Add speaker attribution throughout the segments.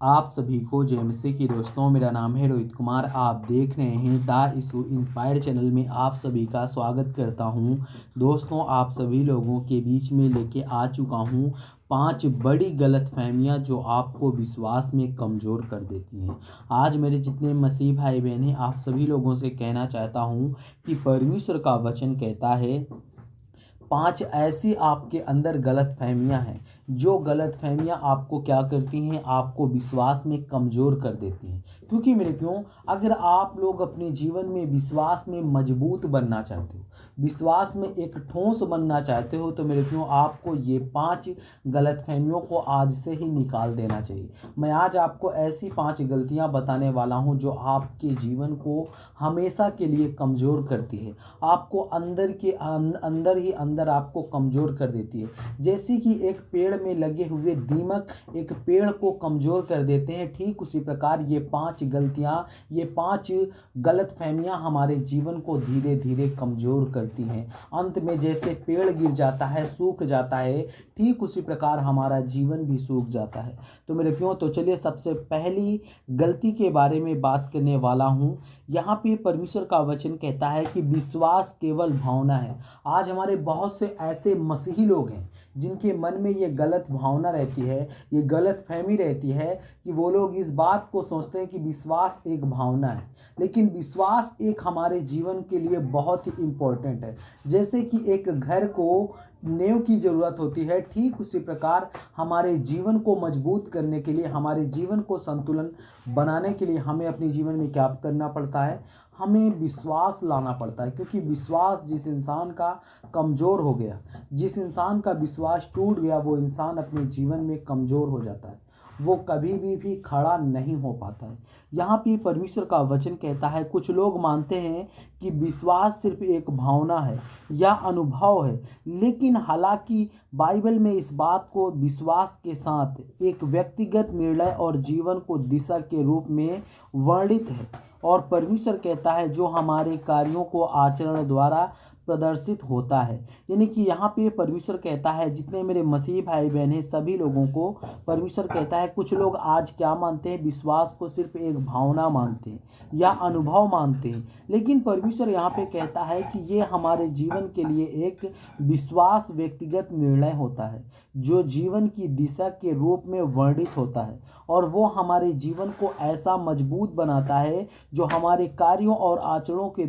Speaker 1: आप सभी को जय मसीह की दोस्तों, मेरा नाम है रोहित कुमार। आप देख रहे हैं द इशू इंस्पायर चैनल में आप सभी का स्वागत करता हूं। दोस्तों, आप सभी लोगों के बीच में लेके आ चुका हूं 5 बड़ी गलतफहमियां जो आपको विश्वास में कमज़ोर कर देती हैं। आज मेरे जितने मसीह भाई बहन हैं, आप सभी लोगों से कहना चाहता हूं कि परमेश्वर का वचन कहता है 5 ऐसी आपके अंदर गलतफहमियां हैं, जो गलतफहमियां आपको क्या करती हैं, आपको विश्वास में कमज़ोर कर देती हैं। क्योंकि मेरे क्यों, अगर आप लोग अपने जीवन में विश्वास में मजबूत बनना चाहते हो, विश्वास में एक ठोस बनना चाहते हो, तो मेरे क्यों आपको ये 5 गलतफहमियों को आज से ही निकाल देना चाहिए। मैं आज आपको ऐसी 5 गलतियां बताने वाला हूं जो आपके जीवन को हमेशा के लिए कमज़ोर करती है, आपको अंदर ही अंदर आपको कमज़ोर कर देती है। जैसे कि एक पेड़ में लगे हुए दीमक एक पेड़ को कमज़ोर कर देते हैं, ठीक उसी प्रकार ये 5 गलतियाँ, ये 5 गलतफहमियाँ हमारे जीवन को धीरे धीरे कमज़ोर करती हैं। अंत में जैसे पेड़ गिर जाता है, सूख जाता है, ठीक उसी प्रकार हमारा जीवन भी सूख जाता है। तो मेरे प्रियो, तो चलिए सबसे पहली गलती के बारे में बात करने वाला हूँ। यहाँ पे परमेश्वर का वचन कहता है कि विश्वास केवल भावना है। आज हमारे बहुत से ऐसे मसीही लोग हैं जिनके मन में ये गलत भावना रहती है, ये गलत फहमी रहती है कि वो लोग इस बात को सोचते हैं कि विश्वास एक भावना है, लेकिन विश्वास एक हमारे जीवन के लिए बहुत ही इम्पोर्टेंट है। जैसे कि एक घर को नींव की ज़रूरत होती है, ठीक उसी प्रकार हमारे जीवन को मजबूत करने के लिए, हमारे जीवन को संतुलन बनाने के लिए हमें अपने जीवन में क्या करना पड़ता है, हमें विश्वास लाना पड़ता है। क्योंकि विश्वास जिस इंसान का कमज़ोर हो गया, जिस इंसान का विश्वास टूट गया, वो इंसान अपने जीवन में कमज़ोर हो जाता है, वो कभी भी खड़ा नहीं हो पाता है। यहाँ पे परमेश्वर का वचन कहता है, कुछ लोग मानते हैं कि विश्वास सिर्फ एक भावना है या अनुभव है, लेकिन हालांकि बाइबल में इस बात को विश्वास के साथ एक व्यक्तिगत निर्णय और जीवन को दिशा के रूप में वर्णित है। और परमेश्वर कहता है जो हमारे कार्यों को आचरण द्वारा प्रदर्शित होता है। यानी कि यहाँ पे परमेश्वर कहता है, जितने मेरे मसीह भाई बहन हैं सभी लोगों को परमेश्वर कहता है, कुछ लोग आज क्या मानते हैं, विश्वास को सिर्फ एक भावना मानते हैं या अनुभव मानते हैं, लेकिन परमेश्वर यहाँ पे कहता है कि ये हमारे जीवन के लिए एक विश्वास व्यक्तिगत निर्णय होता है, जो जीवन की दिशा के रूप में वर्णित होता है, और वो हमारे जीवन को ऐसा मजबूत बनाता है जो हमारे कार्यों और आचरणों के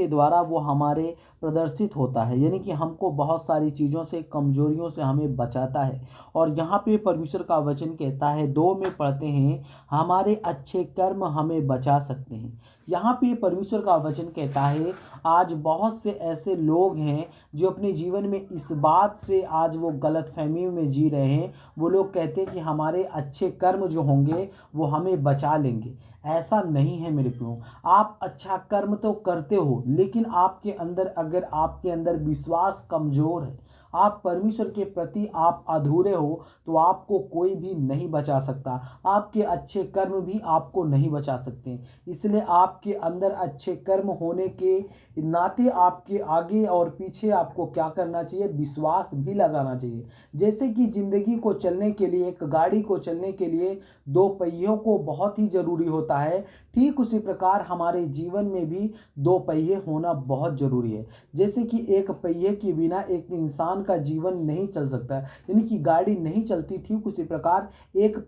Speaker 1: द्वारा वो हमारे प्रदर्शित होता है। यानी कि हमको बहुत सारी चीज़ों से, कमजोरियों से हमें बचाता है। और यहाँ पे परमेश्वर का वचन कहता है, 2 में पढ़ते हैं, हमारे अच्छे कर्म हमें बचा सकते हैं। यहाँ पे परमेश्वर का वचन कहता है, आज बहुत से ऐसे लोग हैं जो अपने जीवन में इस बात से आज वो गलतफहमी में जी रहे हैं। वो लोग कहते हैं कि हमारे अच्छे कर्म जो होंगे वो हमें बचा लेंगे। ऐसा नहीं है मेरे प्रियो। आप अच्छा कर्म तो करते हो, लेकिन अगर आपके अंदर विश्वास कमज़ोर है, आप परमेश्वर के प्रति आप अधूरे हो, तो आपको कोई भी नहीं बचा सकता। आपके अच्छे कर्म भी आपको नहीं बचा सकते। इसलिए आपके अंदर अच्छे कर्म होने के नाते आपके आगे और पीछे आपको क्या करना चाहिए, विश्वास भी लगाना चाहिए। जैसे कि ज़िंदगी को चलने के लिए, एक गाड़ी को चलने के लिए 2 पहियों को बहुत ही ज़रूरी होता है, ठीक उसी प्रकार हमारे जीवन में भी 2 पहिए होना बहुत ज़रूरी है। जैसे कि एक पहिए के बिना एक इंसान का जीवन नहीं चल सकता, यानी कि गाड़ी नहीं चलती, ठीक उसी प्रकार एक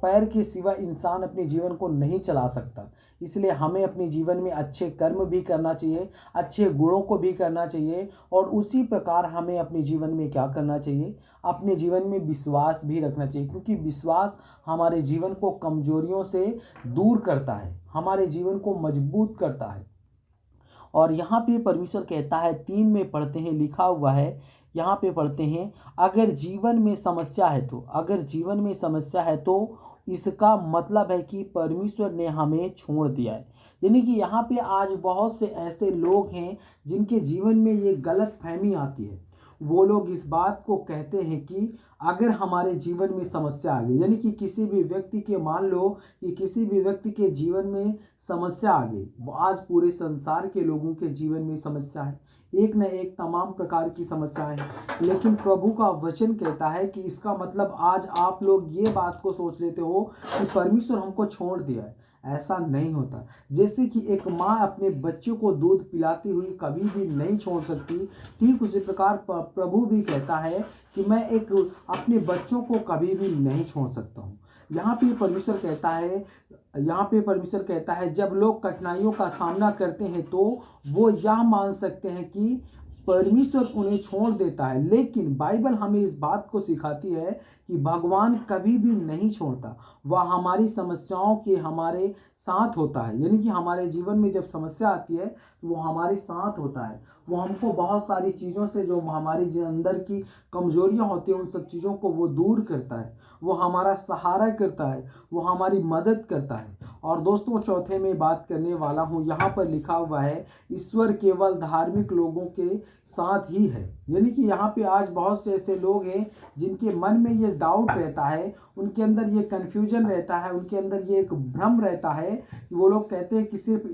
Speaker 1: पैर के सिवा इंसान अपने जीवन को नहीं चला सकता। इसलिए हमें अपने जीवन में अच्छे कर्म भी करना चाहिए, अच्छे गुणों को भी करना चाहिए, और उसी प्रकार हमें अपने जीवन में क्या करना चाहिए, अपने जीवन में विश्वास भी रखना चाहिए। क्योंकि विश्वास हमारे जीवन को कमजोरियों से दूर करता है, हमारे जीवन को मजबूत करता है। और यहाँ पे परमेश्वर कहता है, 3 में पढ़ते हैं, लिखा हुआ है, यहाँ पे पढ़ते हैं, अगर जीवन में समस्या है तो इसका मतलब है कि परमेश्वर ने हमें छोड़ दिया है। यानी कि यहाँ पे आज बहुत से ऐसे लोग हैं जिनके जीवन में ये गलत फहमी आती है। वो लोग इस बात को कहते हैं कि अगर हमारे जीवन में समस्या आ गई, यानी कि किसी भी व्यक्ति के, मान लो कि किसी भी व्यक्ति के जीवन में समस्या आ गई, आज पूरे संसार के लोगों के जीवन में समस्या है, एक न एक तमाम प्रकार की समस्याएं हैं। लेकिन प्रभु का वचन कहता है कि इसका मतलब आज आप लोग ये बात को सोच लेते हो कि परमेश्वर हमको छोड़ दिया है। ऐसा नहीं होता। जैसे कि एक माँ अपने बच्चों को दूध पिलाती हुई कभी भी नहीं छोड़ सकती, ठीक उसी प्रकार प्रभु भी कहता है कि मैं अपने बच्चों को कभी भी नहीं छोड़ सकता हूँ। यहाँ पे परमेश्वर कहता है जब लोग कठिनाइयों का सामना करते हैं तो वो यह मान सकते हैं कि परमेश्वर उन्हें छोड़ देता है। लेकिन बाइबल हमें इस बात को सिखाती है कि भगवान कभी भी नहीं छोड़ता। वह हमारी समस्याओं के हमारे साथ होता है। यानी कि हमारे जीवन में जब समस्या आती है तो वो हमारे साथ होता है। वो हमको बहुत सारी चीज़ों से, जो हमारी अंदर की कमजोरियां होती हैं, उन सब चीज़ों को वो दूर करता है। वो हमारा सहारा करता है, वो हमारी मदद करता है। और दोस्तों, चौथे में बात करने वाला हूँ, यहाँ पर लिखा हुआ है ईश्वर केवल धार्मिक लोगों के साथ ही है। यानी कि यहाँ पे आज बहुत से ऐसे लोग हैं जिनके मन में ये डाउट रहता है, उनके अंदर ये कन्फ्यूजन रहता है, उनके अंदर ये एक भ्रम रहता है कि वो लोग कहते हैं कि सिर्फ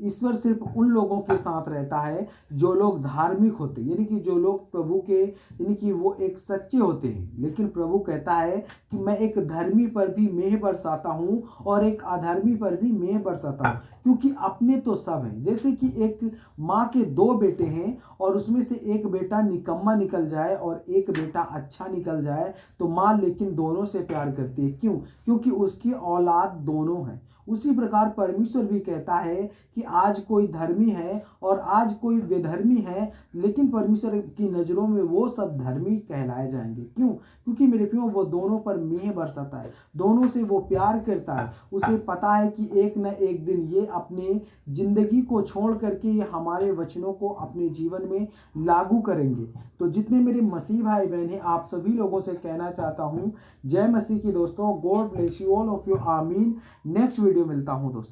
Speaker 1: ईश्वर सिर्फ उन लोगों के साथ रहता है जो लोग धार्मिक होते हैं, यानी कि जो लोग प्रभु के, यानी कि वो एक सच्चे होते हैं। लेकिन प्रभु कहता है कि मैं एक धर्मी पर भी मेह बरसाता हूँ और एक अधर्मी पर भी मेह बरसाता हूँ, क्योंकि अपने तो सब हैं। जैसे कि एक माँ के दो बेटे हैं और उसमें से एक बेटा निकम्मा निकल जाए और एक बेटा अच्छा निकल जाए, तो माँ लेकिन दोनों से प्यार करती है। क्यों? क्योंकि उसकी औलाद दोनों है। उसी प्रकार परमेश्वर भी कहता है कि आज कोई धर्मी है और आज कोई विधर्मी है, लेकिन परमेश्वर की नज़रों में वो सब धर्मी कहलाए जाएंगे। क्यों? क्योंकि मेरे प्रियो, वो दोनों पर मेह बरसाता है, दोनों से वो प्यार करता है। उसे पता है कि एक न एक दिन ये अपने जिंदगी को छोड़ करके ये हमारे वचनों को अपने जीवन में लागू करेंगे। तो जितने मेरे मसीह भाई बहन हैं, आप सभी लोगों से कहना चाहता हूँ, जय मसीह की दोस्तों। God bless you all of you. आमीन। नेक्स्ट वीडियो मिलता हूँ दोस्तों।